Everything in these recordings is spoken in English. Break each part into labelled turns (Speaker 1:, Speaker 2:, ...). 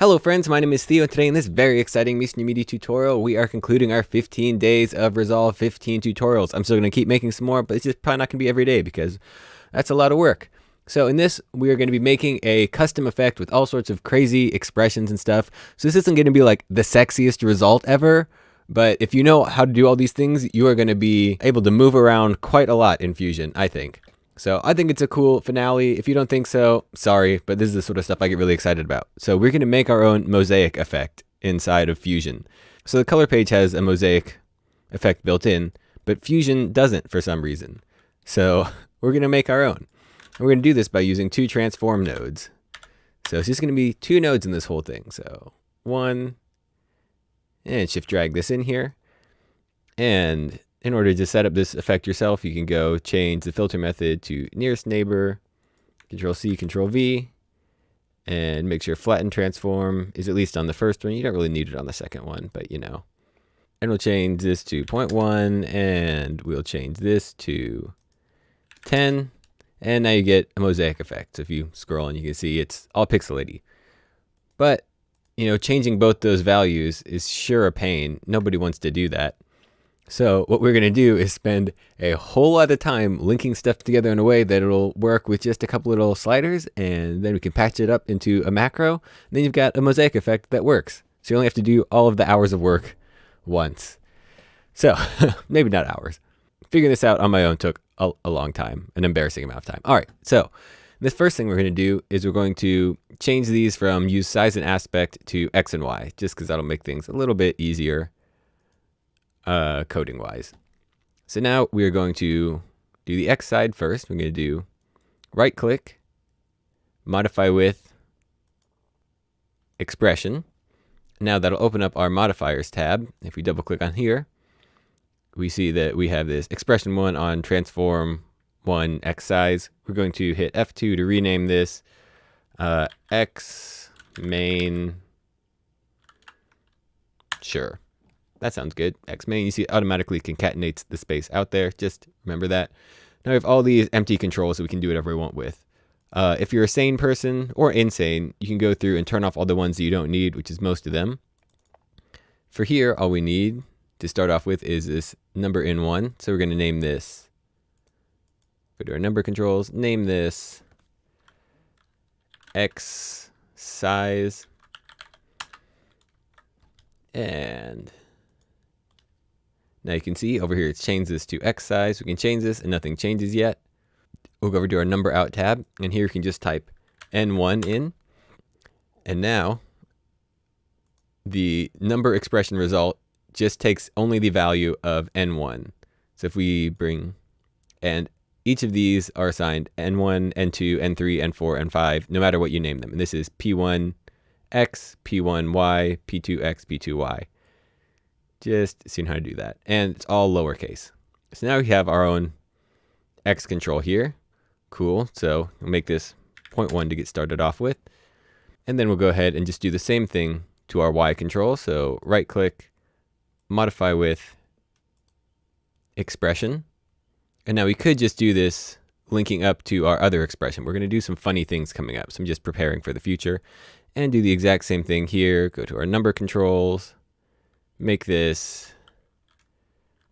Speaker 1: Hello friends, my name is Theo, and today in this very exciting Miesner Media tutorial, we are concluding our 15 days of Resolve 15 tutorials. I'm still going to keep making some more, but it's just probably not going to be every day because that's a lot of work. So in this, we are going to be making a custom effect with all sorts of crazy expressions and stuff. So this isn't going to be like the sexiest result ever, but if you know how to do all these things, you are going to be able to move around quite a lot in Fusion, I think. So I think it's a cool finale. If you don't think so, sorry, but this is the sort of stuff I get really excited about. So we're going to make our own mosaic effect inside of Fusion. So the color page has a mosaic effect built in, but Fusion doesn't for some reason. So we're going to make our own. We're going to do this by using two transform nodes. So it's just going to be two nodes in this whole thing. So one, and shift drag this in here. And in order to set up this effect yourself, you can go change the filter method to nearest neighbor, Control C, Control V, and make sure flatten transform is at least on the first one. You don't really need it on the second one, but you know. And we'll change this to 0.1, and we'll change this to 10. And now you get a mosaic effect. So if you scroll and you can see it's all pixelated. But, you know, changing both those values is sure a pain. Nobody wants to do that. So what we're going to do is spend a whole lot of time linking stuff together in a way that it'll work with just a couple little sliders, and then we can patch it up into a macro. And then you've got a mosaic effect that works. So you only have to do all of the hours of work once. So maybe not hours. Figuring this out on my own took a long time, an embarrassing amount of time. All right, so this first thing we're going to do is we're going to change these from use size and aspect to X and Y, just because that'll make things a little bit easier. Coding wise. So now we are going to do the X side first. We're going to do right click, modify with expression. Now that'll open up our modifiers tab. If we double click on here, we see that we have this expression one on transform one X size. We're going to hit F2 to rename this X main. Sure. That sounds good. X main, you see it automatically concatenates the space out there. Just remember that. Now we have all these empty controls so we can do whatever we want with. If you're a sane person or insane, you can go through and turn off all the ones that you don't need, which is most of them. For here, all we need to start off with is this number in one. So we're going to name this. Go to our number controls, name this X size. And now you can see over here it's changed this to X size. We can change this and nothing changes yet. We'll go over to our number out tab, and here you can just type N1 in. And now the number expression result just takes only the value of N1. So if we bring, and each of these are assigned N1, N2, N3, N4, N5, no matter what you name them. And this is P1X, P1Y, P2X, P2Y. Just seeing how to do that. And it's all lowercase. So now we have our own X control here. Cool. So we'll make this 0.1 to get started off with. And then we'll go ahead and just do the same thing to our Y control. So right click, modify with expression. And now we could just do this linking up to our other expression. We're going to do some funny things coming up. So I'm just preparing for the future. And do the exact same thing here. Go to our number controls. Make this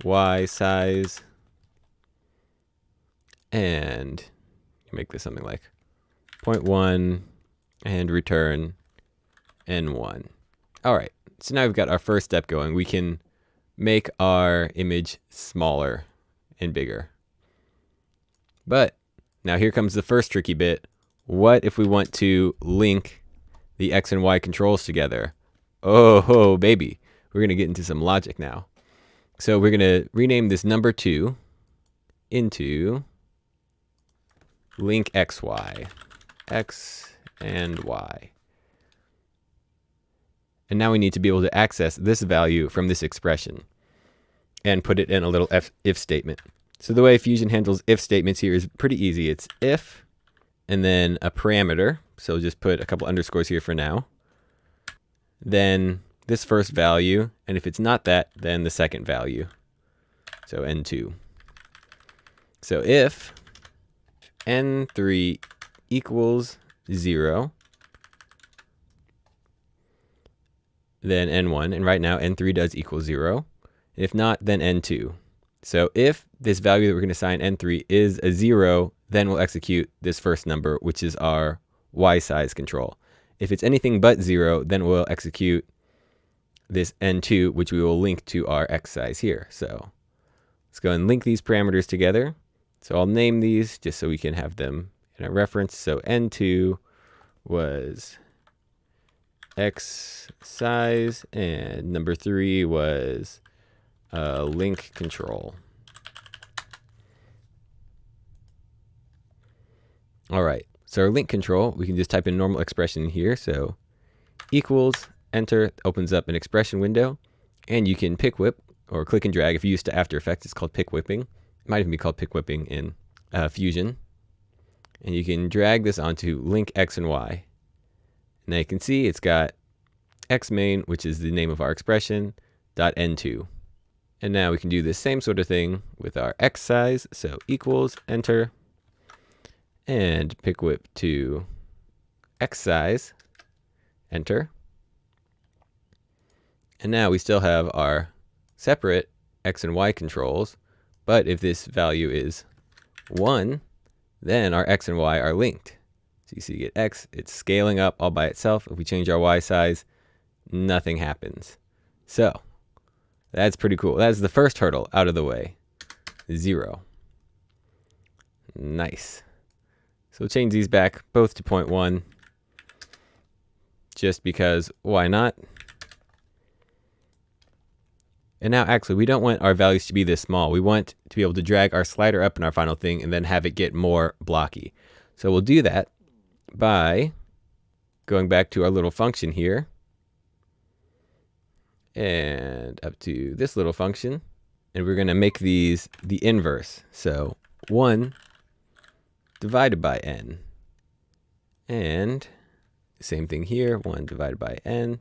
Speaker 1: Y size, and make this something like 0.1 and return N1. All right, so now we've got our first step going. We can make our image smaller and bigger. But now here comes the first tricky bit. What if we want to link the X and Y controls together? Oh, baby. We're going to get into some logic now. So we're going to rename this number 2 into link XY, X and Y. And now we need to be able to access this value from this expression and put it in a little if statement. So the way Fusion handles if statements here is pretty easy. It's if and then a parameter. So just put a couple underscores here for now. Then this first value, and if it's not that, then the second value. So N2. So if N3 equals 0, then n1, and right now n3 does equal 0. If not, then n2. So if this value that we're going to assign n3 is a 0, then we'll execute this first number, which is our y size control. If it's anything but 0, then we'll execute this n2, which we will link to our x size here. So let's go and link these parameters together. So I'll name these just so we can have them in a reference. So n2 was x size, and number 3 was link control. All right, so our link control, we can just type in normal expression here. So equals, enter, opens up an expression window, and you can pick whip or click and drag. If you're used to After Effects, it's called pick whipping. It might even be called pick whipping in Fusion. And you can drag this onto link x and y. Now you can see it's got x main, which is the name of our expression, dot n2. And now we can do the same sort of thing with our x size. So equals, enter, and pick whip to x size, enter. And now we still have our separate x and y controls, but if this value is 1, then our x and y are linked. So you see you get x, it's scaling up all by itself. If we change our y size, nothing happens. So that's pretty cool. That's the first hurdle out of the way. 0. Nice. So we'll change these back both to 0.1, just because why not? And now actually we don't want our values to be this small. We want to be able to drag our slider up in our final thing and then have it get more blocky. So we'll do that by going back to our little function here and up to this little function, and we're going to make these the inverse. So 1 divided by n, and same thing here, 1 divided by n,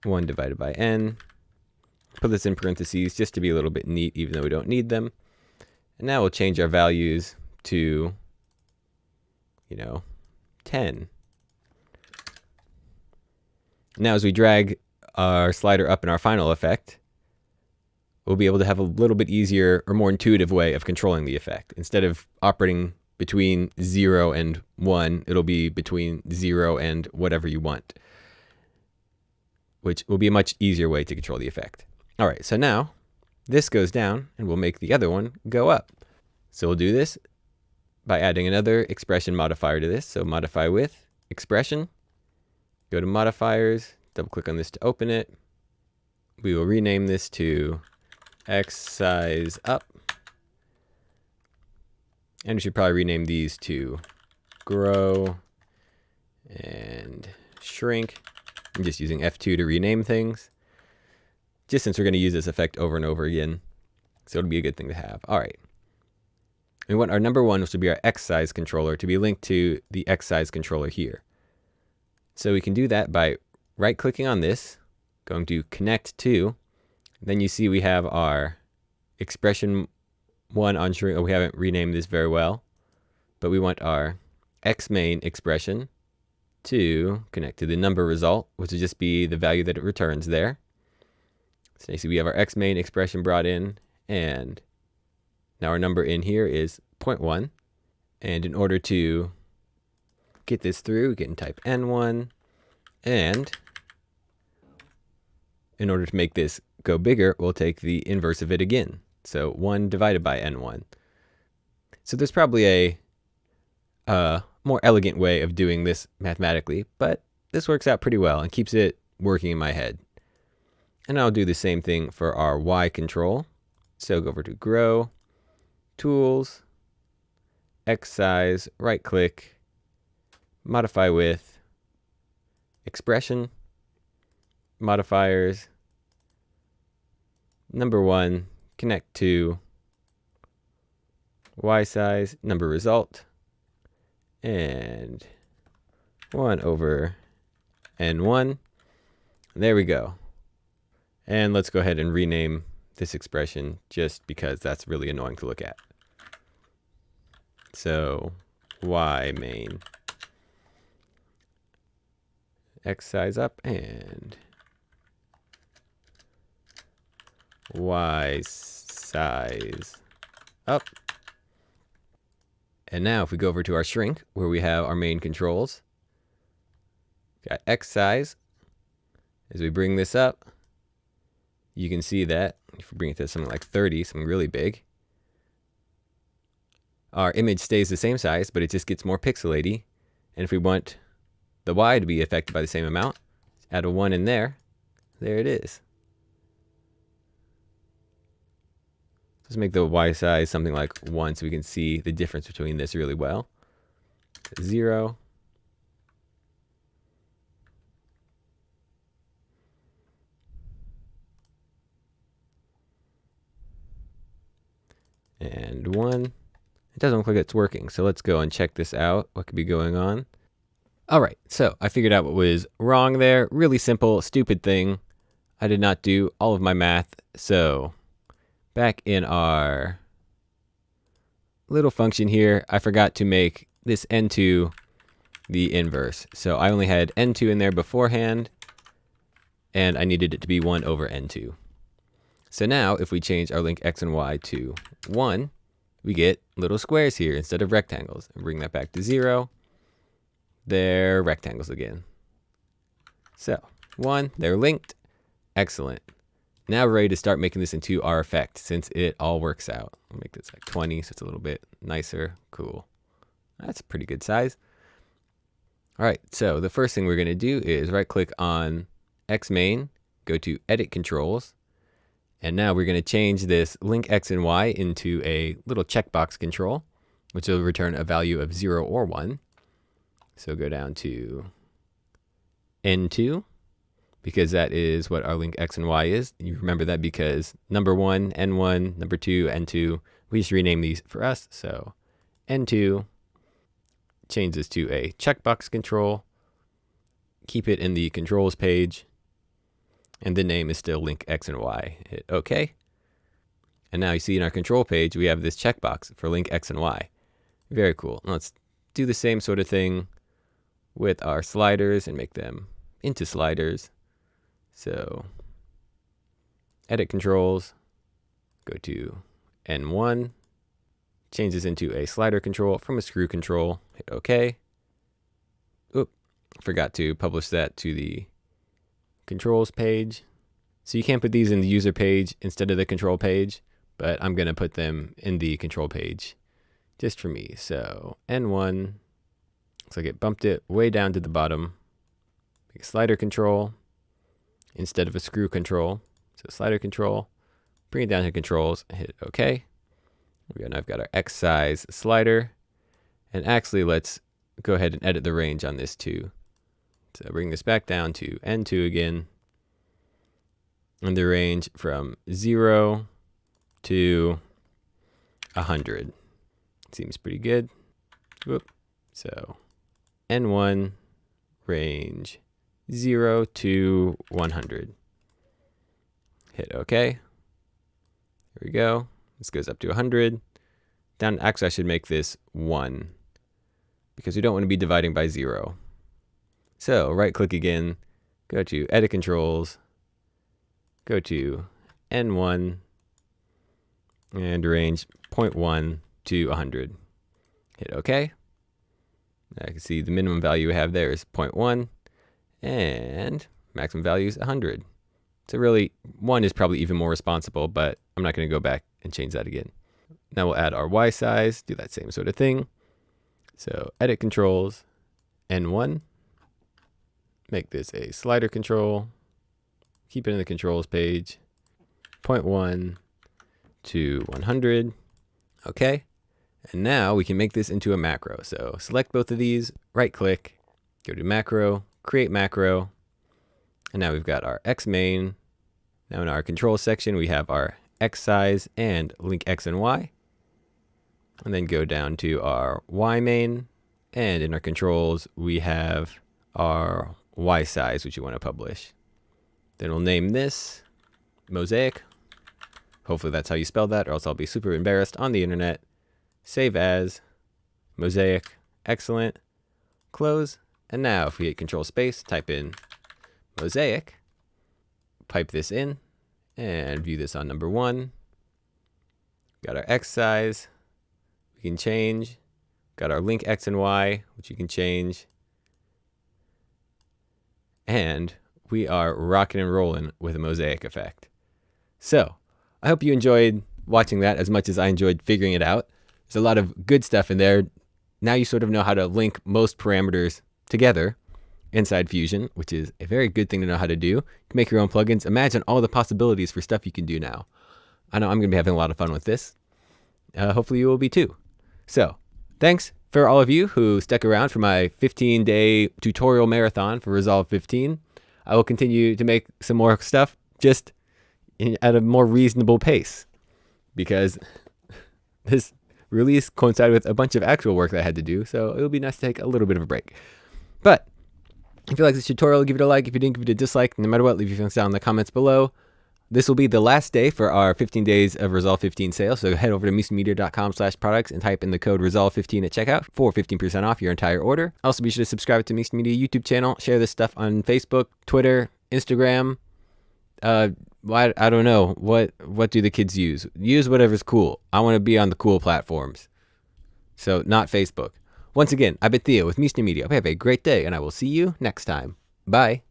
Speaker 1: 1 divided by n. Put this in parentheses just to be a little bit neat, even though we don't need them. And now we'll change our values to, 10. Now as we drag our slider up in our final effect, we'll be able to have a little bit easier or more intuitive way of controlling the effect. Instead of operating between 0 and 1, it'll be between 0 and whatever you want, which will be a much easier way to control the effect. All right, so now this goes down and we'll make the other one go up. So we'll do this by adding another expression modifier to this. So modify with expression, go to modifiers, double click on this to open it. We will rename this to x size up. And we should probably rename these to grow and shrink. I'm just using F2 to rename things, just since we're going to use this effect over and over again. So it'll be a good thing to have. All right. We want our number 1, which will be our x size controller, to be linked to the x size controller here. So we can do that by right clicking on this, going to connect to, then you see we have our expression 1 on shrink. Oh, we haven't renamed this very well, but we want our x main expression to connect to the number result, which will just be the value that it returns there. So you see we have our x main expression brought in, and now our number in here is 0.1. And in order to get this through, we can type n1, and in order to make this go bigger, we'll take the inverse of it again. So 1 divided by n1. So there's probably a more elegant way of doing this mathematically, but this works out pretty well and keeps it working in my head. And I'll do the same thing for our y control. So go over to grow, tools, x size, right click, modify with expression, modifiers, number 1, connect to y size, number result, and 1 over n1. There we go. And let's go ahead and rename this expression just because that's really annoying to look at. So y main. X size up and Y size up. And now if we go over to our shrink where we have our main controls, got X size. As we bring this up, you can see that if we bring it to something like 30, something really big, our image stays the same size, but it just gets more pixelated. And if we want the Y to be affected by the same amount, add a 1 in there. There it is. Let's make the Y size something like 1 so we can see the difference between this really well. 0. And 1. It doesn't look like it's working, so let's go and check this out. What could be going on? All right, so I figured out what was wrong there. Really simple, stupid thing. I did not do all of my math, so back in our little function here, I forgot to make this n2 the inverse. So I only had n2 in there beforehand, and I needed it to be 1 over n2. So now if we change our link x and y to 1, we get little squares here instead of rectangles. And bring that back to 0. They're rectangles again. So 1, they're linked. Excellent. Now we're ready to start making this into our effect since it all works out. I'll make this like 20 so it's a little bit nicer. Cool. That's a pretty good size. All right, so the first thing we're going to do is right click on Xmain, go to Edit Controls, and now we're going to change this link X and Y into a little checkbox control, which will return a value of 0 or 1. So go down to N2, because that is what our link X and Y is. You remember that because number 1, N1, number 2, N2, we just rename these for us. So N2, change this to a checkbox control, keep it in the controls page, and the name is still link X and Y. Hit OK. And now you see in our control page, we have this checkbox for link X and Y. Very cool. Let's do the same sort of thing with our sliders and make them into sliders. So Edit Controls, go to N1, change this into a slider control from a screw control, hit OK. Oop, forgot to publish that to the controls page. So you can't put these in the user page instead of the control page, but I'm going to put them in the control page just for me. So N1, looks like it bumped it way down to the bottom. Make a slider control instead of a screw control. So slider control, bring it down to controls, hit OK. Now I've got our X size slider. And actually, let's go ahead and edit the range on this too. So bring this back down to N2 again. And the range from 0 to 100. Seems pretty good. Whoop. So N1 range 0 to 100. Hit OK. Here we go. This goes up to 100. Down, actually, I should make this 1 because we don't want to be dividing by 0. So right click again, go to Edit Controls, go to N1, and range 0.1 to 100. Hit OK. I can see the minimum value we have there is 0.1, and maximum value is 100. So really, 1 is probably even more responsible, but I'm not going to go back and change that again. Now we'll add our Y size, do that same sort of thing. So Edit Controls, N1, make this a slider control, keep it in the controls page, 0.1 to 100. Okay. And now we can make this into a macro. So select both of these, right click, go to macro, create macro. And now we've got our Xmain. Now in our control section, we have our X size and link X and Y. And then go down to our Y main. And in our controls, we have our Y size, which you want to publish. Then we'll name this Mosaic. Hopefully that's how you spell that, or else I'll be super embarrassed on the internet. Save as Mosaic. Excellent. Close. And now if we hit Control Space, type in Mosaic, pipe this in, and view this on number 1. Got our X size, we can change. Got our link X and Y, which you can change. And we are rocking and rolling with a mosaic effect. So I hope you enjoyed watching that as much as I enjoyed figuring it out. There's a lot of good stuff in there. Now you sort of know how to link most parameters together inside Fusion, which is a very good thing to know how to do. You can make your own plugins. Imagine all the possibilities for stuff you can do now. I know I'm going to be having a lot of fun with this. Hopefully you will be too. So thanks for all of you who stuck around for my 15-day tutorial marathon for Resolve 15. I will continue to make some more stuff just at a more reasonable pace because this release coincided with a bunch of actual work that I had to do, so it'll be nice to take a little bit of a break. But if you like this tutorial, give it a like. If you didn't, give it a dislike. No matter what, leave your feelings down in the comments below. This will be the last day for our 15 days of Resolve 15 sale, so head over to MeesNewMedia.com/products and type in the code Resolve15 at checkout for 15% off your entire order. Also, be sure to subscribe to Mees Media YouTube channel. Share this stuff on Facebook, Twitter, Instagram. I don't know. What do the kids use? Use whatever's cool. I want to be on the cool platforms. So, not Facebook. Once again, I've been Theo with Mees New Media. Have a great day, and I will see you next time. Bye.